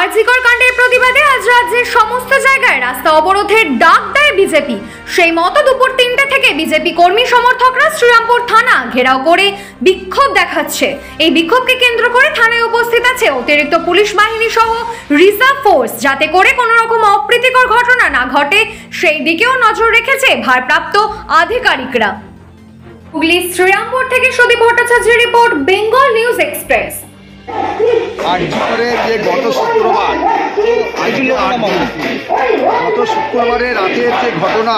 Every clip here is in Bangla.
আরজিকর কাণ্ডের প্রতিবাদে আজ রাজ্যের সমস্ত জায়গায় রাস্তা অবরোধের ডাক দেয় বিজেপি। সেই মতো দুপুর ৩টে থেকে বিজেপি কর্মী সমর্থকরা শ্রীরামপুর থানা ঘেরাও করে বিক্ষোভ দেখাচ্ছে। এই বিক্ষোভকে কেন্দ্র করে থানায় উপস্থিত আছে অতিরিক্ত পুলিশ বাহিনী সহ রিজার্ভ ফোর্স, যাতে করে কোনো রকম অপ্রীতিকর ঘটনা না ঘটে সেই দিকেও নজর রেখেছে ভারপ্রাপ্ত আধিকারিকরা। হুগলি শ্রীরামপুর থেকে সুদীপ ভট্টাচার্যের রিপোর্ট, বেঙ্গল নিউজ এক্সপ্রেস। আরজিকরের যে গত শুক্রবারের রাতের যে ঘটনা,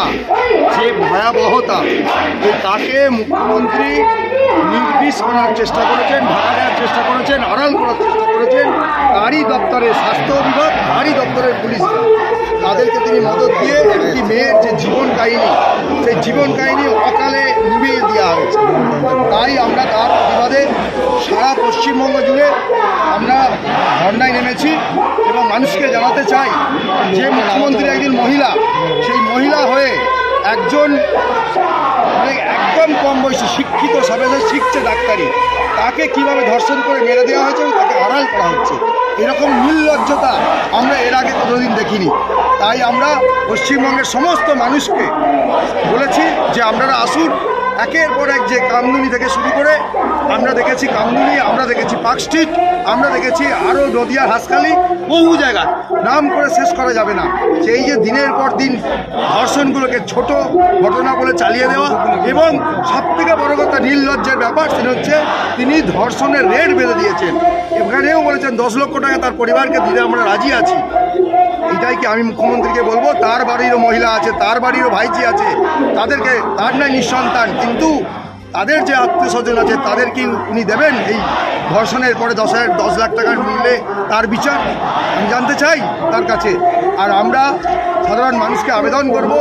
যে ভয়াবহতা, তাকে মুখ্যমন্ত্রী নির্বিষ করার চেষ্টা করেছেন, ঢাকা দেওয়ার চেষ্টা করেছেন, আড়াল করার চেষ্টা করেছেন। তারই দপ্তরের স্বাস্থ্য বিভাগ, তারই দপ্তরের পুলিশ, তাদেরকে তিনি মদত দিয়ে একটি মেয়ের যে জীবন কাহিনী, সেই জীবন কাহিনী অকালে নিভিয়ে দেওয়া হয়েছে। তাই আমরা তার প্রতিবাদে সারা পশ্চিমবঙ্গ জুড়ে আমরা ধর্নায় নেমেছি এবং মানুষকে জানাতে চাই যে মুখ্যমন্ত্রী একজন মহিলা, সেই মহিলা হয়ে একজন একদম কম বয়সী শিক্ষিত, সবে শিখছে ডাক্তারি, তাকে কিভাবে ধর্ষণ করে মেরে দেওয়া হয়েছে এবং তাকে আড়াল করা হচ্ছে। এরকম নির্লজ্জতা আমরা এর আগে কোনোদিন দেখিনি। তাই আমরা পশ্চিমবঙ্গের সমস্ত মানুষকে বলেছি যে আপনারা আসুন। একের পর এক যে কামদুনি থেকে শুরু করে আমরা দেখেছি কামদুনি, আমরা দেখেছি পার্ক স্ট্রিট, আমরা দেখেছি আরও নদিয়ার হাসখালি, বহু জায়গায় নাম করে শেষ করা যাবে না। সেই যে দিনের পর দিন ধর্ষণগুলোকে ছোট ঘটনা বলে চালিয়ে দেওয়া, এবং সবথেকে বড় কথা নির্লজ্জের ব্যাপার সেটা হচ্ছে তিনি ধর্ষণের রেট বেঁধে দিয়েছেন। এখানেও বলেছেন 10 লক্ষ টাকা তার পরিবারকে দিতে আমরা রাজি আছি। এটাই কি আমি মুখ্যমন্ত্রীকে বলবো, তার বাড়িরও মহিলা আছে, তার বাড়িরও ভাইজি আছে, তাদেরকে তার নাই নিঃসন্তান, কিন্তু তাদের যে আত্মীয় স্বজন আছে তাদের কি উনি দেবেন এই ধর্ষণের পরে 10 লাখ টাকার মূল্যে তার বিচার? আমি জানতে চাই তার কাছে। আর আমরা সাধারণ মানুষকে আবেদন করব,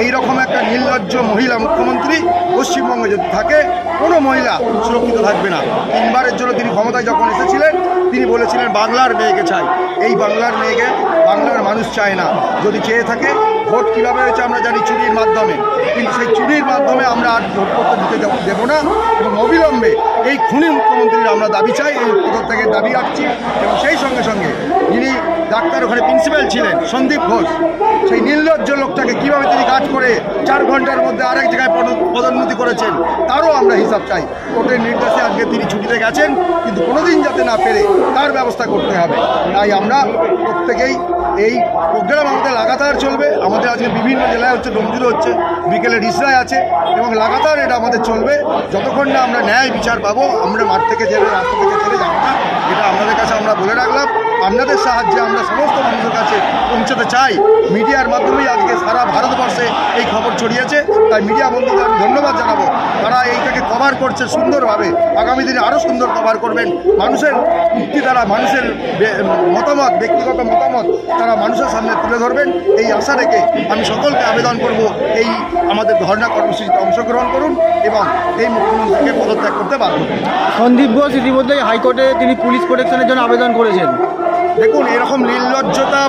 এই রকম একটা নির্লজ্জ মহিলা মুখ্যমন্ত্রী পশ্চিমবঙ্গে যদি থাকে, কোনো মহিলা সুরক্ষিত থাকবে না। 3বারের জন্য তিনি ক্ষমতায় যখন এসেছিলেন তিনি বলেছিলেন বাংলার মেয়েকে চাই। এই বাংলার মেয়েকে বাংলার মানুষ চায় না। যদি চেয়ে থাকে, ভোট কীভাবে হয়েছে আমরা জানি, চুরির মাধ্যমে, কিন্তু সেই চুরির মাধ্যমে আমরা আর ভোট করতে দিতে দেবো না। এবং অবিলম্বে এই খুনি মুখ্যমন্ত্রীর আমরা দাবি চাই, এই পদত্যাগের দাবি রাখছি। এবং সেই সঙ্গে সঙ্গে যিনি ডাক্তার ওখানে প্রিন্সিপাল ছিলেন সন্দীপ ঘোষ, সেই নির্লজ্জ লোকটাকে কীভাবে তিনি কাজ করে 4 ঘন্টার মধ্যে আরেক জায়গায় পদোন্নতি করেছেন, তারও আমরা হিসাব চাই। কোর্টের নির্দেশে আজকে তিনি ছুটিতে গেছেন, কিন্তু কোনোদিন যাতে না পেরে তার ব্যবস্থা করতে হবে। তাই আমরা প্রত্যেকেই এই প্রোগ্রাম আমাদের লাগাতার চলবে। আমাদের আজকে বিভিন্ন জেলায় হচ্ছে, ডোমজুড়ে হচ্ছে, বিকেলে রিসরায় আছে, এবং লাগাতার এটা আমাদের চলবে যতক্ষণ না আমরা ন্যায় বিচার পাবো। আমরা মাঠ থেকে ছেড়ে, রাস্তা থেকে ছেড়ে যাবো না, এটা আপনাদের কাছে আমরা বলে রাখলাম। আপনাদের সাহায্যে আমরা সমস্ত মানুষের কাছে পৌঁছতে চাই। মিডিয়ার মাধ্যমেই আজকে সারা ভারতবর্ষে এই খবর ছড়িয়েছে, তাই মিডিয়া বন্ধুদের আমি ধন্যবাদ জানাবো। তারা এইটাকে কভার করছে সুন্দরভাবে, আগামী দিনে আরও সুন্দর কভার করবেন। মানুষের মুক্তি দ্বারা মানুষের মতামত, ব্যক্তিগত মতামত তারা মানুষের সামনে তুলে ধরবেন, এই আশা রেখে আমি সকলকে আবেদন করব, এই আমাদের ধর্ণা কর্মসূচিতে অংশগ্রহণ করুন এবং এই মুখ্যমন্ত্রীকে পদত্যাগ করতে বাধ্য করুন। সন্দীপ ঘোষ ইতিমধ্যেই হাইকোর্টে তিনি পুলিশ প্রোটেকশনের জন্য আবেদন করেছেন। দেখুন, এরকম নির্লজ্জতা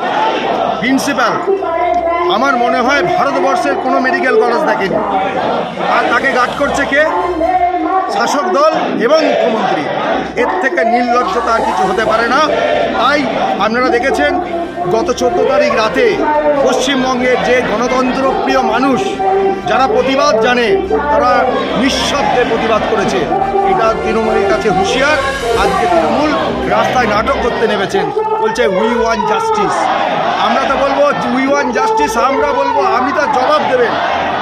প্রিন্সিপাল আমার মনে হয় ভারতবর্ষের কোনো মেডিকেল কলেজ দেখেনি। আর তাকে গার্ড করছে কে? শাসক দল এবং মুখ্যমন্ত্রী। এর থেকে নির্লজ্জতা আর কিছু হতে পারে না। তাই আপনারা দেখেছেন গত 14 তারিখ রাতে পশ্চিমবঙ্গের যে গণতন্ত্রপ্রিয় মানুষ, যারা প্রতিবাদ জানে, তারা নিঃশব্দে প্রতিবাদ করেছে। এটা তৃণমূলের কাছে হুঁশিয়ার। আজকে তৃণমূল রাস্তায় নাটক করতে নেমেছেন, বলছে উই ওয়ান্ট জাস্টিস। আমরা তো বলবো উই ওয়ান্ট জাস্টিস, আমরা বলবো আপনি তার জবাব দেবেন।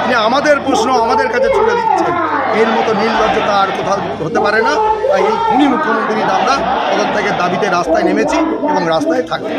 তিনি আমাদের প্রশ্ন আমাদের কাছে ছুড়ে দিচ্ছেন। এর মতো নির্লজ্জতা আর কোথাও হতে পারে না। তাই এই খুনি মুখ্যমন্ত্রীর আমরা পদত্যাগের দাবিতে রাস্তায় নেমেছি এবং রাস্তায় থাকবো।